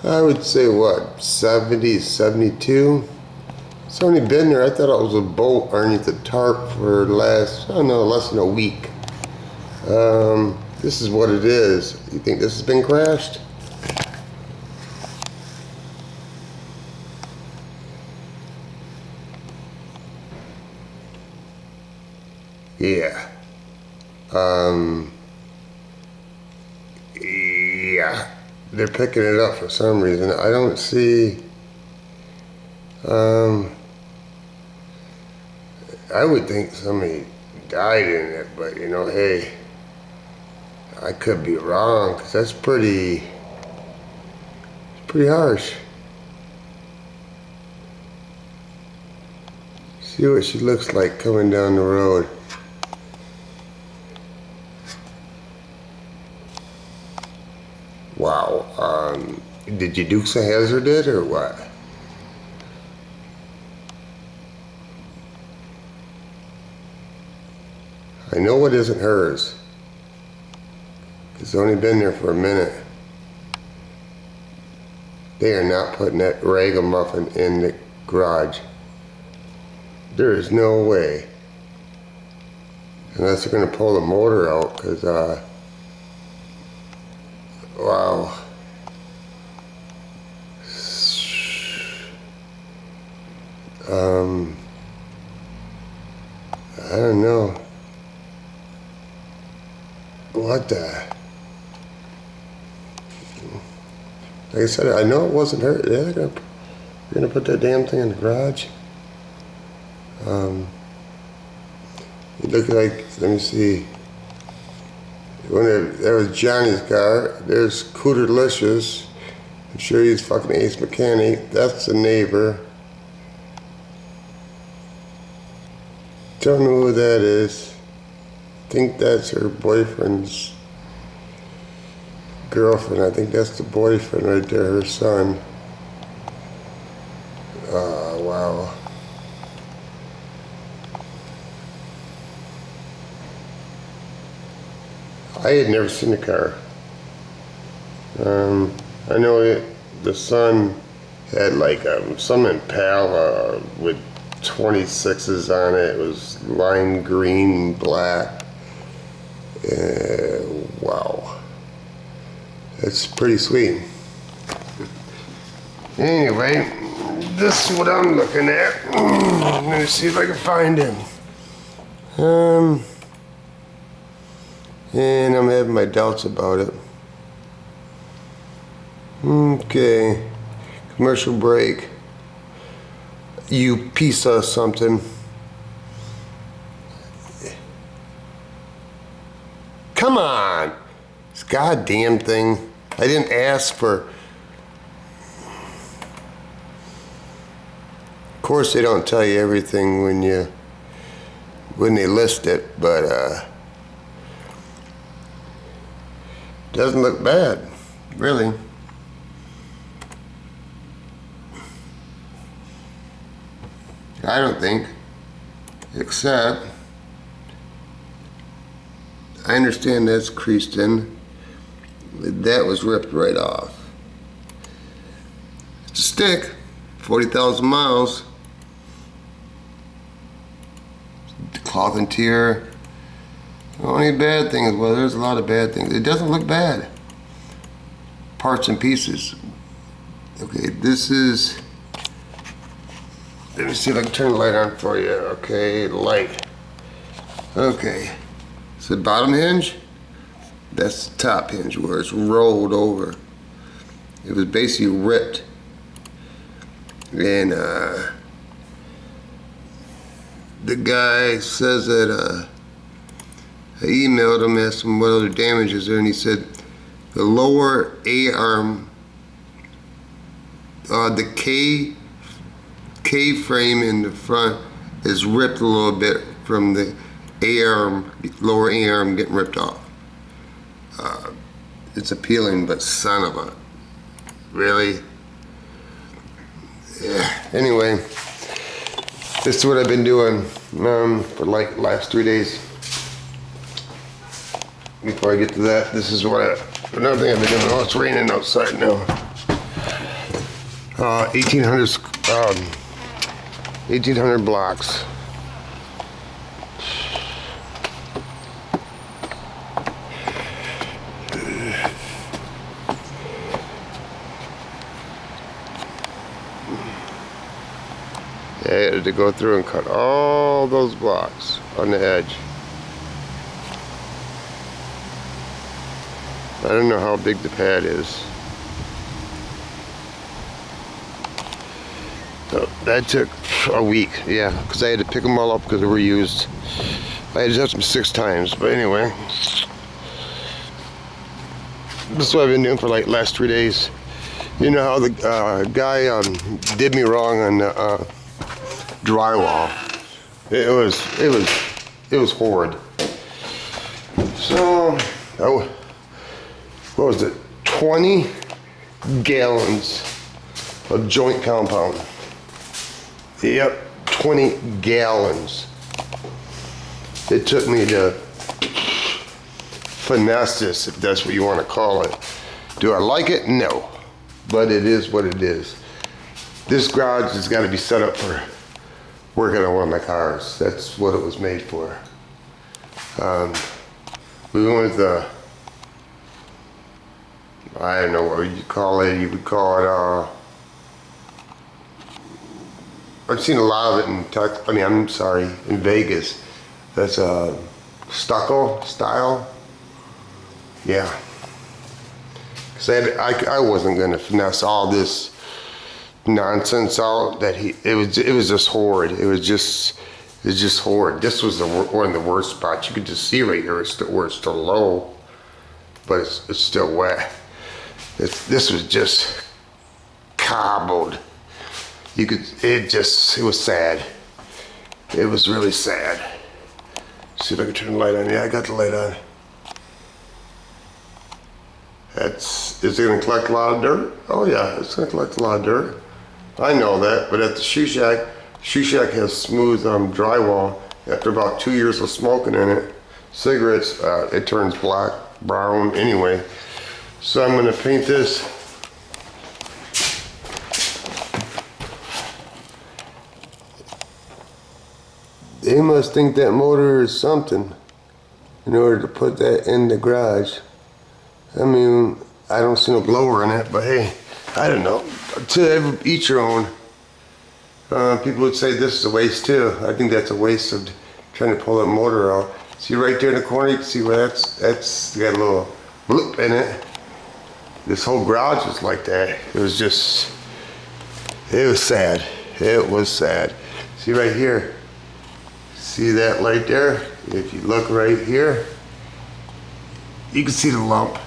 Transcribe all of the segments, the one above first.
I would say what, 70, 72? It's only been there. I thought it was a boat underneath the tarp for the last, I don't know, less than a week. This is what it is. You think this has been crashed? Yeah. Yeah. They're picking it up for some reason. I don't see, I would think somebody died in it, but you know, hey, I could be wrong, because that's pretty harsh. See what she looks like coming down the road. Wow. Did you Dukes of Hazzard it or what? I know it isn't hers. It's only been there for a minute. They are not putting that ragamuffin in the garage. There is no way. Unless they're going to pull the motor out, because, wow. I don't know. What the? Like I said, I know it wasn't her. Yeah, they're gonna put that damn thing in the garage. It looked like, let me see. That was Johnny's car. There's Cooterlicious. I'm sure he's fucking Ace Mechanic. That's the neighbor. Don't know who that is. I think that's her boyfriend's girlfriend. I think that's the boyfriend right there, her son. Oh, wow. I had never seen the car. I know the son had like some Impala with 26s on it. It was lime green and black. Wow. That's pretty sweet. Anyway, this is what I'm looking at. I'm gonna see if I can find him. And I'm having my doubts about it. Okay. Commercial break. You piece of something. Come on! This goddamn thing. I didn't ask for... Of course they don't tell you everything when they list it, but doesn't look bad, really. I don't think, except I understand that's creased in. That was ripped right off. It's a stick, 40,000 miles. Cloth interior. The only bad thing is, well, there's a lot of bad things. It doesn't look bad. Parts and pieces. Okay, this is... Let me see if I can turn the light on for you. Okay, light. Okay. So the bottom hinge, that's the top hinge where it's rolled over. It was basically ripped. And the guy says that I emailed him, asked him what other damage is there, and he said the lower A-arm, the K frame in the front is ripped a little bit from the A-arm, lower A-arm getting ripped off. It's appealing, but son of a, really? Yeah. Anyway, this is what I've been doing for like the last 3 days. Before I get to that, this is what another thing I've been doing. Oh, it's raining outside now. 1800, 1800 blocks. I had to go through and cut all those blocks on the edge. I don't know how big the pad is. So that took a week, yeah, because I had to pick them all up because they were used. I had to touch them 6 times, but anyway. This is what I've been doing for like last 3 days. You know how the guy did me wrong on the drywall. It was horrid. So, what was it? 20 gallons of joint compound. Yep, 20 gallons. It took me to finesse this, if that's what you want to call it. Do I like it? No. But it is what it is. This garage has got to be set up for working on one of my cars. That's what it was made for. We went with the, I don't know what you call it. You would call it, I've seen a lot of it in in Vegas. That's a stucco style. Yeah. Cause I wasn't gonna finesse all this nonsense out. It was just horrid. It was just horrid. This was one of the worst spots. You could just see right here where it's still low, but it's still wet. This was just cobbled. It was sad. It was really sad. See if I can turn the light on. Yeah, I got the light on. Is it gonna collect a lot of dirt? Oh yeah, it's gonna collect a lot of dirt. I know that, but at the Schuuushed has smooth drywall. After about 2 years of smoking in it, cigarettes, it turns black, brown anyway. So I'm gonna paint this. They must think that motor is something in order to put that in the garage. I mean, I don't see no blower in it, but hey, I don't know. To each your own. People would say this is a waste too. I think that's a waste of trying to pull that motor out. See right there in the corner, you can see where that's got a little bloop in it. This whole garage was like that. It was sad. It was sad. See right here. See that light there? If you look right here, you can see the lump.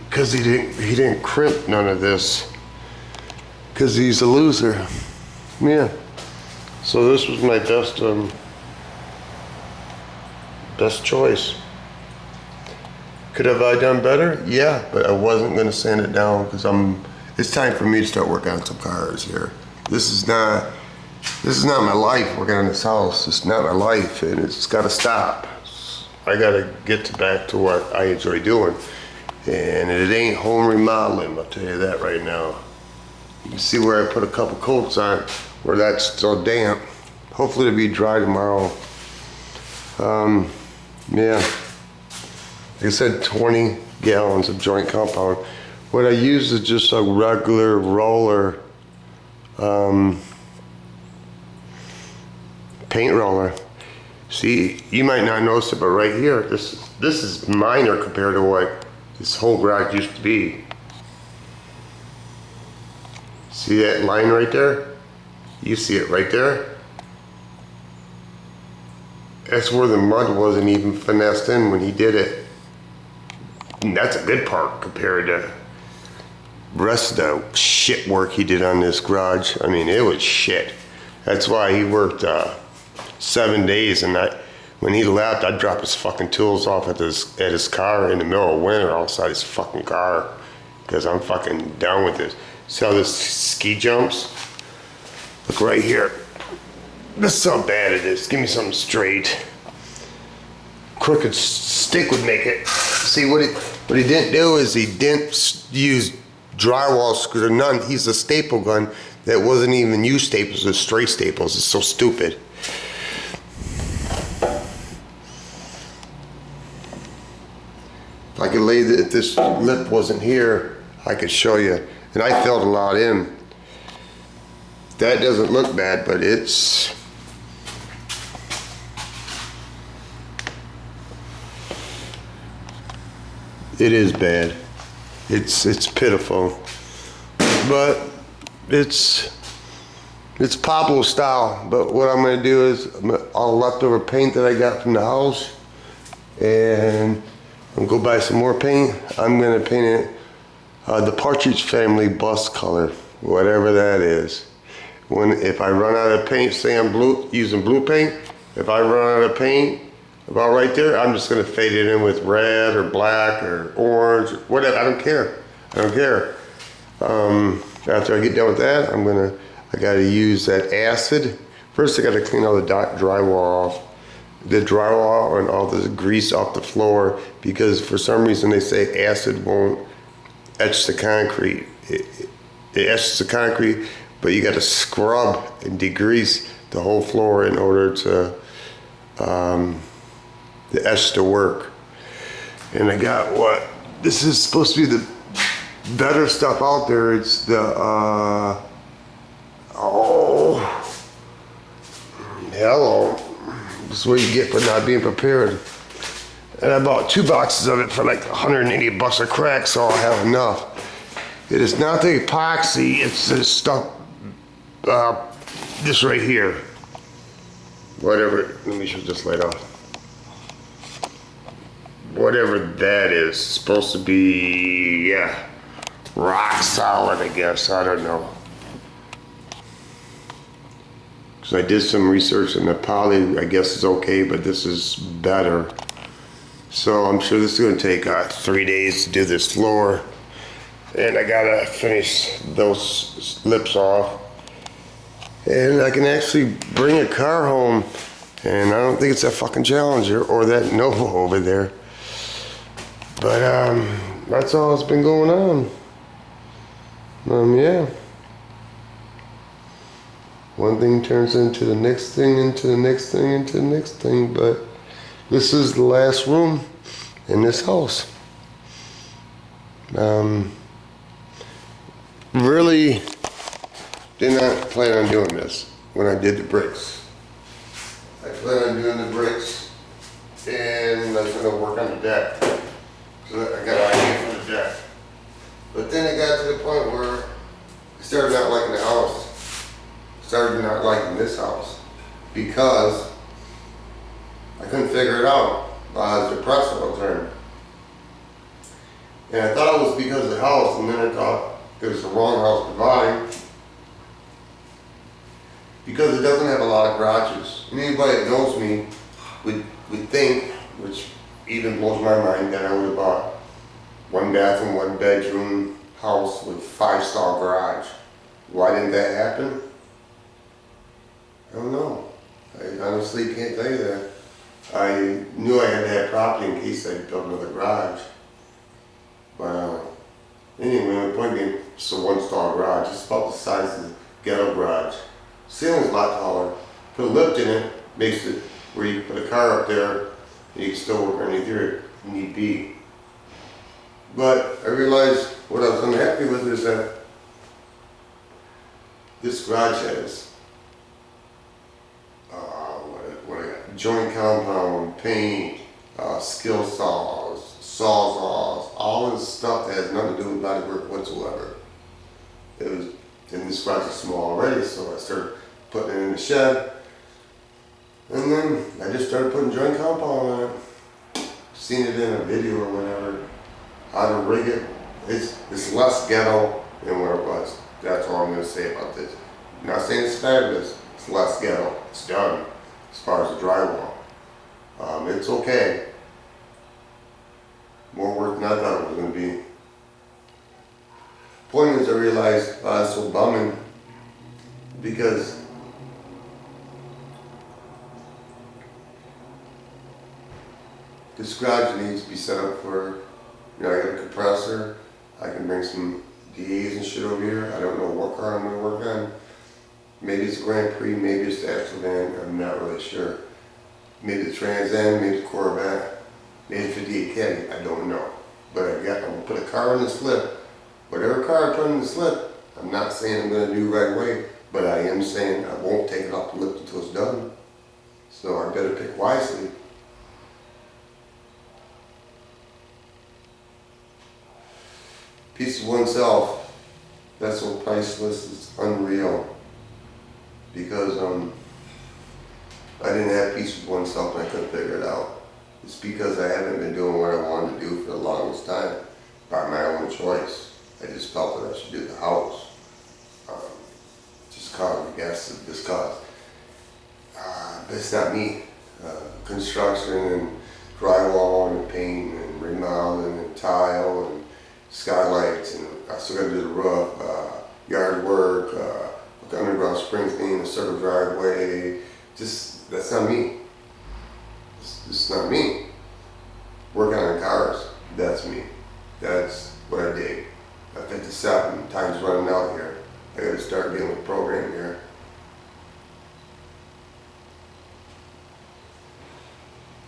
Because he didn't crimp none of this. Because he's a loser. Yeah. So this was my best choice. Could have I done better? Yeah, but I wasn't gonna sand it down because it's time for me to start working on some cars here. This is not my life working on this house. It's not my life, and it's gotta stop. I gotta get back to what I enjoy doing. And it ain't home remodeling, I'll tell you that right now. You can see where I put a couple coats on where that's still damp. Hopefully it'll be dry tomorrow. Yeah. Like I said, 20 gallons of joint compound. What I use is just a regular roller, paint roller. See, you might not notice it, but right here, this is minor compared to what this whole garage used to be. See that line right there? You see it right there? That's where the mud wasn't even finessed in when he did it. And that's a good part compared to the rest of the shit work he did on this garage. I mean, it was shit. That's why he worked 7 days, and when he left, I'd drop his fucking tools off at his car in the middle of winter outside his fucking car, because I'm fucking done with this. See how this ski jumps? Look right here. This is how bad it is. Give me something straight. Crooked stick would make it. See, what he didn't do is he didn't use drywall screws, or none. He's a staple gun that wasn't even used staples, it was straight staples. It's so stupid. If I could lay if this lip wasn't here, I could show you. And I filled a lot in. That doesn't look bad, but it is bad. It's pitiful, but it's Pablo style. But what I'm gonna do is all leftover paint that I got from the house, and I'm gonna go buy some more paint. I'm gonna paint it the Partridge Family bus color, whatever that is. If I run out of paint, say I'm using blue paint, if I run out of paint about right there, I'm just gonna fade it in with red or black or orange, whatever. I don't care. After I get done with that, I gotta use that acid. First I gotta clean all the drywall off. The drywall and all the grease off the floor, because for some reason they say acid won't etch the concrete. It etches the concrete, but you got to scrub and degrease the whole floor in order to the etch to work. And I got this is supposed to be the better stuff out there. It's the hello. This is what you get for not being prepared. And I bought 2 boxes of it for like 180 bucks a crack, so I'll have enough. It is not the epoxy, it's this stuff, this right here. Whatever, let me show this light off. Whatever that is, it's supposed to be, yeah, rock solid, I guess, I don't know. So I did some research and the poly, I guess, is okay, but this is better. So I'm sure this is going to take 3 days to do this floor. And I gotta finish those lips off. And I can actually bring a car home. And I don't think it's that fucking Challenger or that Nova over there. But that's all that's been going on. Yeah. One thing turns into the next thing, into the next thing, into the next thing. But this is the last room in this house. Really did not plan on doing this when I did the bricks. I planned on doing the bricks and I was going to work on the deck. So I got an idea for the deck. But then it got to the point where I started not liking the house. Started not liking this house because I couldn't figure it out. I was depressed all the time. And I thought it was because of the house, and then I thought it was the wrong house to buy because it doesn't have a lot of garages. And anybody that knows me would think, which even blows my mind, that I would have bought 1 bathroom, 1 bedroom house with 5-stall garage. Why didn't that happen? I don't know. I honestly can't tell you that. I knew I had to have property in case I built another garage. But anyway, the point being, it's a 1-stall garage. It's about the size of the ghetto garage. Ceiling's a lot taller. Put a lift in it, makes it where you can put a car up there and you can still work underneath here if need be. But I realized what I was unhappy with is that this garage has what I got? Joint compound, paint, skill saws, sawzalls, all this stuff that has nothing to do with body work whatsoever. And this garage is small already, so I started putting it in the shed. And then I just started putting joint compound on it. Seen it in a video or whatever, how to rig it. It's less ghetto than what it was. That's all I'm going to say about this. I'm not saying it's fabulous, it's less ghetto. It's done as far as the drywall. It's okay. More work than I thought it was going to be. Point is, I realized it's so bumming because this garage needs to be set up for, I got a compressor, I can bring some DAs and shit over here. I don't know what car I'm gonna work on. Maybe it's Grand Prix, maybe it's the Axle van, I'm not really sure. Maybe the Trans Am, maybe the Corvette, maybe the 58 Caddy, I don't know. But I'm gonna put a car in the slip. Whatever car I put in the slip, I'm not saying I'm gonna do right away, but I am saying I won't take it off the lift until it's done. So I better pick wisely. Piece of oneself, that's so priceless, it's unreal. Because I didn't have peace with oneself and I couldn't figure it out. It's because I haven't been doing what I wanted to do for the longest time by my own choice. I just felt that I should do the house. Just cause, I guess, just cause. But it's not me. Construction and drywall and paint and remodeling and tile and skylights, and I still got to do the roof, yard work, underground sprinkling, a circle driveway. Just, that's not me. It's not me. Working on cars, that's me. That's what I dig. I'm 57, time's running out here. I gotta start dealing with programming here.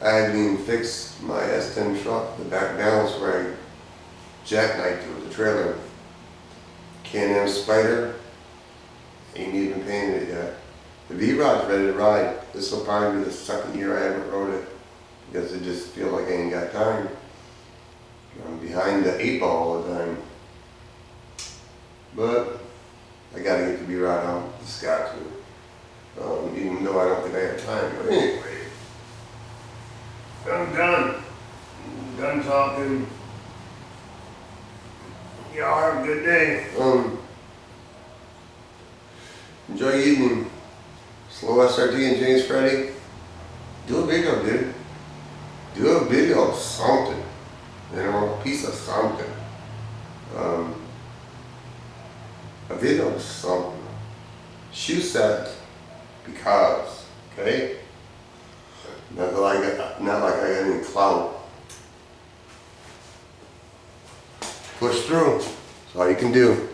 I haven't even fixed my S10 truck, the back balance where I jackknifed it with the trailer. Can-Am Spider, ain't even painted it yet. The V-Rod's ready to ride. This will probably be the second year I haven't rode it because I just feel like I ain't got time. I'm behind the 8 ball all the time. But I gotta get the V-Rod out. Just got to. Even though I don't think I have time. But anyway, I'm done. I'm done talking. Y'all have a good day. Enjoy your evening. Slow SRT and James Freddy. Do a video, dude. Do a video of something. You know, a piece of something. A video of something. Shoe set because, okay? Not like I got any clout. Push through. That's all you can do.